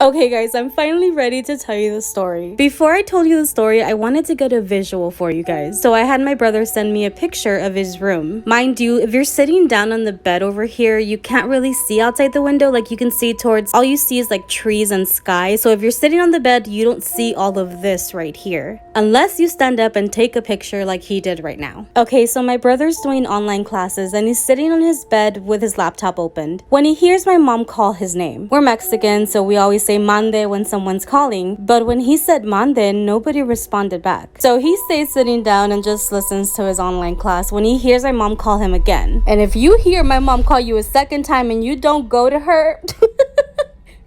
Okay guys, I'm finally ready to tell you the story. Before I told you the story, I wanted to get a visual for you guys. So I had my brother send me a picture of his room. Mind you, if you're sitting down on the bed over here, you can't really see outside the window. Like you can see towards, all you see is like trees and sky. So if you're sitting on the bed, you don't see all of this right here. Unless you stand up and take a picture like he did right now. Okay, so my brother's doing online classes and he's sitting on his bed with his laptop opened when he hears my mom call his name. We're Mexican, so we always say mande when someone's calling, but when he said mande, nobody responded back. So he stays sitting down and just listens to his online class when he hears my mom call him again. And if you hear my mom call you a second time and you don't go to her,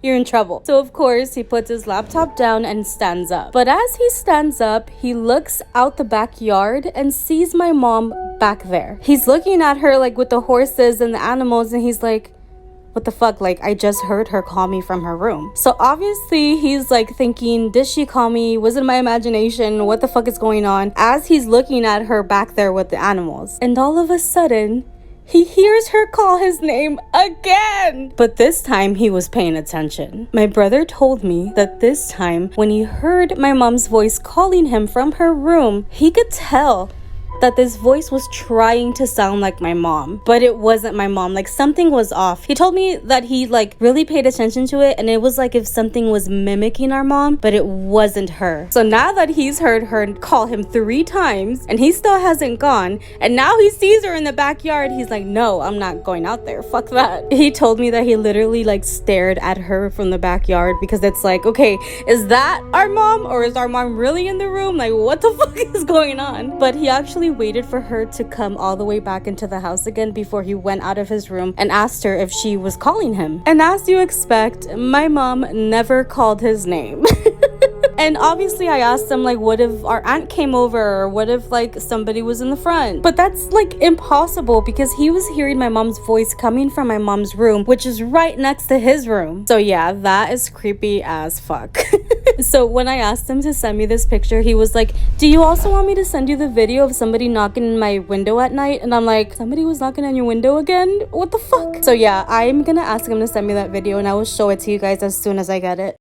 you're in trouble. So of course, he puts his laptop down and stands up. But as he stands up, he looks out the backyard and sees my mom back there. He's looking at her like with the horses and the animals and he's like, what the fuck, like I just heard her call me from her room. So obviously he's like thinking, did she call me? Was it my imagination? What the fuck is going on? As he's looking at her back there with the animals. And all of a sudden, he hears her call his name again. But this time he was paying attention. My brother told me that this time when he heard my mom's voice calling him from her room, he could tell that this voice was trying to sound like my mom, but it wasn't my mom. Like something was off. He told me that he like really paid attention to it and it was like if something was mimicking our mom, but it wasn't her. So now that he's heard her call him 3 times and he still hasn't gone, and now he sees her in the backyard, he's like, no, I'm not going out there. Fuck that. He told me that he literally like stared at her from the backyard because it's like, okay, is that our mom or is our mom really in the room? Like what the fuck is going on? But he actually waited for her to come all the way back into the house again before he went out of his room and asked her if she was calling him. And as you expect, my mom never called his name. And obviously I asked him like, what if our aunt came over, or what if like somebody was in the front? But that's like impossible because he was hearing my mom's voice coming from my mom's room, which is right next to his room. So yeah, that is creepy as fuck. So when I asked him to send me this picture, he was like, do you also want me to send you the video of somebody knocking in my window at night? And I'm like, somebody was knocking on your window again? What the fuck? So yeah, I'm gonna ask him to send me that video and I will show it to you guys as soon as I get it.